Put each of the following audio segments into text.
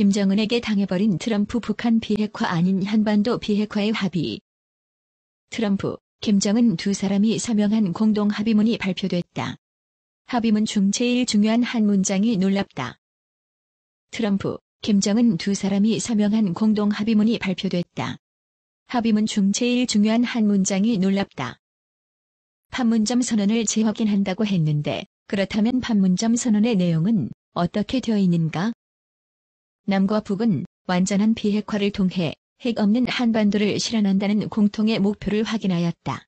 김정은에게 당해버린 트럼프 북한 비핵화 아닌 한반도 비핵화의 합의. 트럼프, 김정은 두 사람이 서명한 공동 합의문이 발표됐다. 합의문 중 제일 중요한 한 문장이 놀랍다. 트럼프, 김정은 두 사람이 서명한 공동 합의문이 발표됐다. 합의문 중 제일 중요한 한 문장이 놀랍다. 판문점 선언을 재확인한다고 했는데 그렇다면 판문점 선언의 내용은 어떻게 되어 있는가? 남과 북은 완전한 비핵화를 통해 핵 없는 한반도를 실현한다는 공통의 목표를 확인하였다.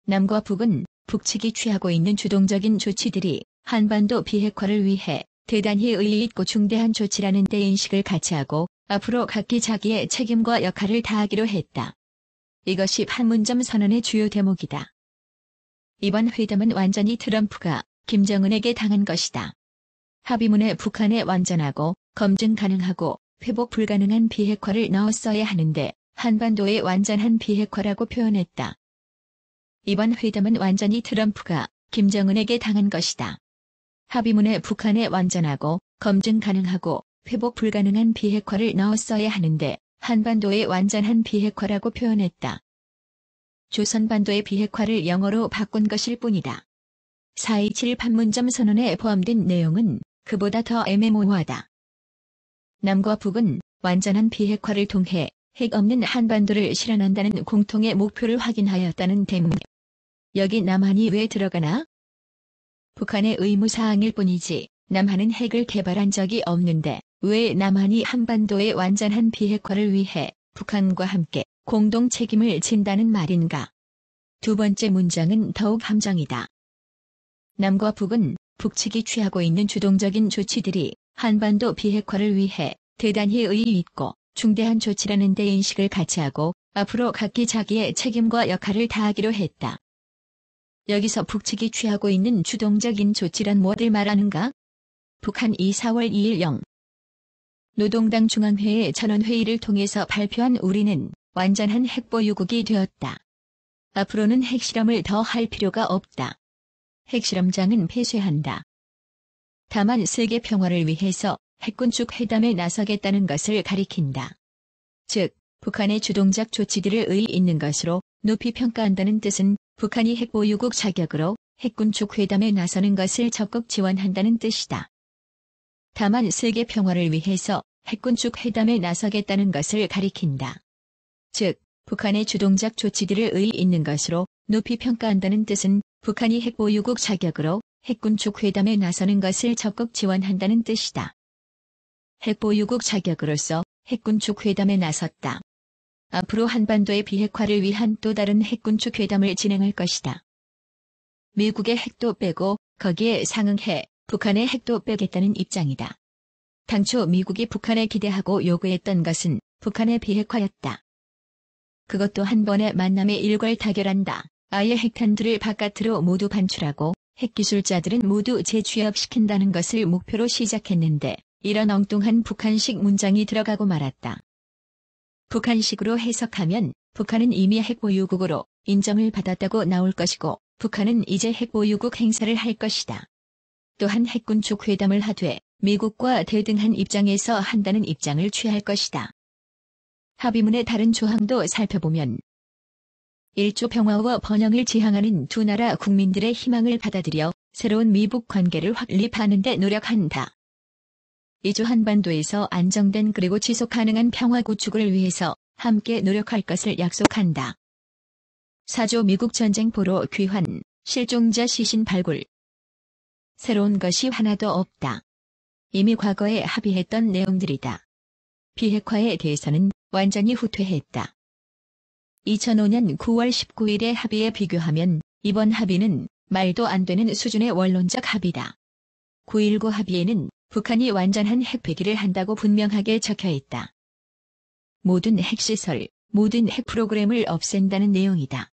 남과 북은 북측이 취하고 있는 주동적인 조치들이 한반도 비핵화를 위해 대단히 의의 있고 중대한 조치라는 데 인식을 같이 하고 앞으로 각기 자기의 책임과 역할을 다하기로 했다. 이것이 판문점 선언의 주요 대목이다. 이번 회담은 완전히 트럼프가 김정은에게 당한 것이다. 합의문에 북한의 완전하고 검증 가능하고 회복 불가능한 비핵화를 넣었어야 하는데 한반도의 완전한 비핵화라고 표현했다. 이번 회담은 완전히 트럼프가 김정은에게 당한 것이다. 합의문에 북한의 완전하고 검증 가능하고 회복 불가능한 비핵화를 넣었어야 하는데 한반도의 완전한 비핵화라고 표현했다. 조선반도의 비핵화를 영어로 바꾼 것일 뿐이다. 4.27 판문점 선언에 포함된 내용은 그보다 더 애매모호하다. 남과 북은 완전한 비핵화를 통해 핵 없는 한반도를 실현한다는 공통의 목표를 확인하였다는 대목. 여기 남한이 왜 들어가나? 북한의 의무사항일 뿐이지 남한은 핵을 개발한 적이 없는데 왜 남한이 한반도의 완전한 비핵화를 위해 북한과 함께 공동 책임을 진다는 말인가? 두 번째 문장은 더욱 함정이다. 남과 북은 북측이 취하고 있는 주동적인 조치들이 한반도 비핵화를 위해 대단히 의의 있고 중대한 조치라는 데 인식을 같이 하고 앞으로 각기 자기의 책임과 역할을 다하기로 했다. 여기서 북측이 취하고 있는 주동적인 조치란 무엇을 말하는가? 북한이 4월 2일 0. 노동당 중앙회의 전원회의를 통해서 발표한 우리는 완전한 핵보유국이 되었다. 앞으로는 핵실험을 더 할 필요가 없다. 핵실험장은 폐쇄한다. 다만 세계 평화를 위해서 핵군축 회담에 나서겠다는 것을 가리킨다. 즉, 북한의 주동적 조치들을 의의 있는 것으로 높이 평가한다는 뜻은 북한이 핵보유국 자격으로 핵군축 회담에 나서는 것을 적극 지원한다는 뜻이다. 다만 세계 평화를 위해서 핵군축 회담에 나서겠다는 것을 가리킨다. 즉, 북한의 주동적 조치들을 의의 있는 것으로 높이 평가한다는 뜻은 북한이 핵보유국 자격으로 핵군축 회담에 나서는 것을 적극 지원한다는 뜻이다. 핵보유국 자격으로서 핵군축 회담에 나섰다. 앞으로 한반도의 비핵화를 위한 또 다른 핵군축 회담을 진행할 것이다. 미국의 핵도 빼고 거기에 상응해 북한의 핵도 빼겠다는 입장이다. 당초 미국이 북한에 기대하고 요구했던 것은 북한의 비핵화였다. 그것도 한 번의 만남에 일괄타결한다. 아예 핵탄두를 바깥으로 모두 반출하고 핵기술자들은 모두 재취업시킨다는 것을 목표로 시작했는데 이런 엉뚱한 북한식 문장이 들어가고 말았다. 북한식으로 해석하면 북한은 이미 핵보유국으로 인정을 받았다고 나올 것이고 북한은 이제 핵보유국 행사를 할 것이다. 또한 핵군축 회담을 하되 미국과 대등한 입장에서 한다는 입장을 취할 것이다. 합의문의 다른 조항도 살펴보면 1조 평화와 번영을 지향하는 두 나라 국민들의 희망을 받아들여 새로운 미북 관계를 확립하는 데 노력한다. 2조 한반도에서 안정된 그리고 지속 가능한 평화 구축을 위해서 함께 노력할 것을 약속한다. 4조 미국 전쟁포로 귀환, 실종자 시신 발굴. 새로운 것이 하나도 없다. 이미 과거에 합의했던 내용들이다. 비핵화에 대해서는 완전히 후퇴했다. 2005년 9월 19일의 합의에 비교하면 이번 합의는 말도 안 되는 수준의 원론적 합의다. 9.19 합의에는 북한이 완전한 핵폐기를 한다고 분명하게 적혀있다. 모든 핵시설, 모든 핵 프로그램을 없앤다는 내용이다.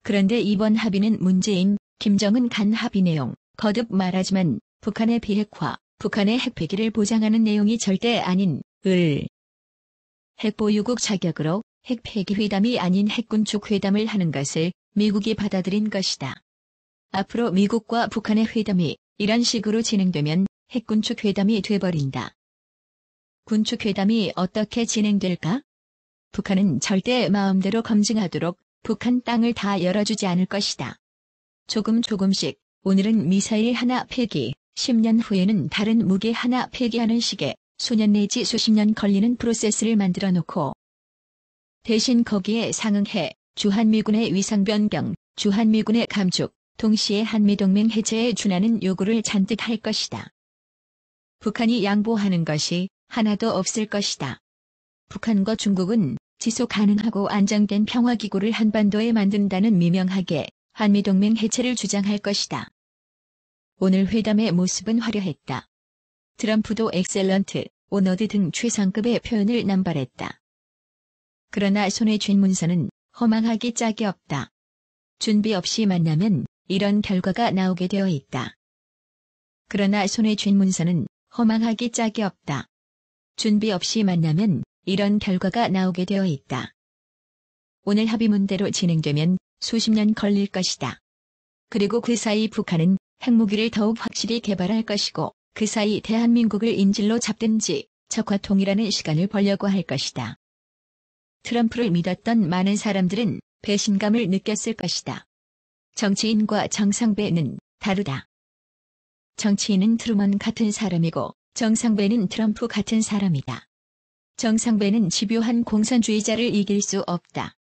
그런데 이번 합의는 문재인, 김정은 간 합의 내용, 거듭 말하지만 북한의 비핵화, 북한의 핵폐기를 보장하는 내용이 절대 아닌 핵보유국 자격으로 핵폐기 회담이 아닌 핵군축 회담을 하는 것을 미국이 받아들인 것이다. 앞으로 미국과 북한의 회담이 이런 식으로 진행되면 핵군축 회담이 돼버린다. 군축회담이 어떻게 진행될까? 북한은 절대 마음대로 검증하도록 북한 땅을 다 열어주지 않을 것이다. 조금씩 오늘은 미사일 하나 폐기, 10년 후에는 다른 무기 하나 폐기하는 식의 수년 내지 수십 년 걸리는 프로세스를 만들어 놓고 대신 거기에 상응해 주한미군의 위상 변경, 주한미군의 감축, 동시에 한미동맹 해제에 준하는 요구를 잔뜩 할 것이다. 북한이 양보하는 것이 하나도 없을 것이다. 북한과 중국은 지속 가능하고 안정된 평화기구를 한반도에 만든다는 미명하게 한미동맹 해체를 주장할 것이다. 오늘 회담의 모습은 화려했다. 트럼프도 엑셀런트, 오너드 등 최상급의 표현을 남발했다. 그러나 손에 쥔 문서는 허망하기 짝이 없다. 준비 없이 만나면 이런 결과가 나오게 되어 있다. 그러나 손에 쥔 문서는 허망하기 짝이 없다. 준비 없이 만나면 이런 결과가 나오게 되어 있다. 오늘 합의문대로 진행되면 수십 년 걸릴 것이다. 그리고 그 사이 북한은 핵무기를 더욱 확실히 개발할 것이고 그 사이 대한민국을 인질로 잡든지 적화 통일하는 시간을 벌려고 할 것이다. 트럼프를 믿었던 많은 사람들은 배신감을 느꼈을 것이다. 정치인과 정상배는 다르다. 정치인은 트루먼 같은 사람이고 정상배는 트럼프 같은 사람이다. 정상배는 집요한 공산주의자를 이길 수 없다.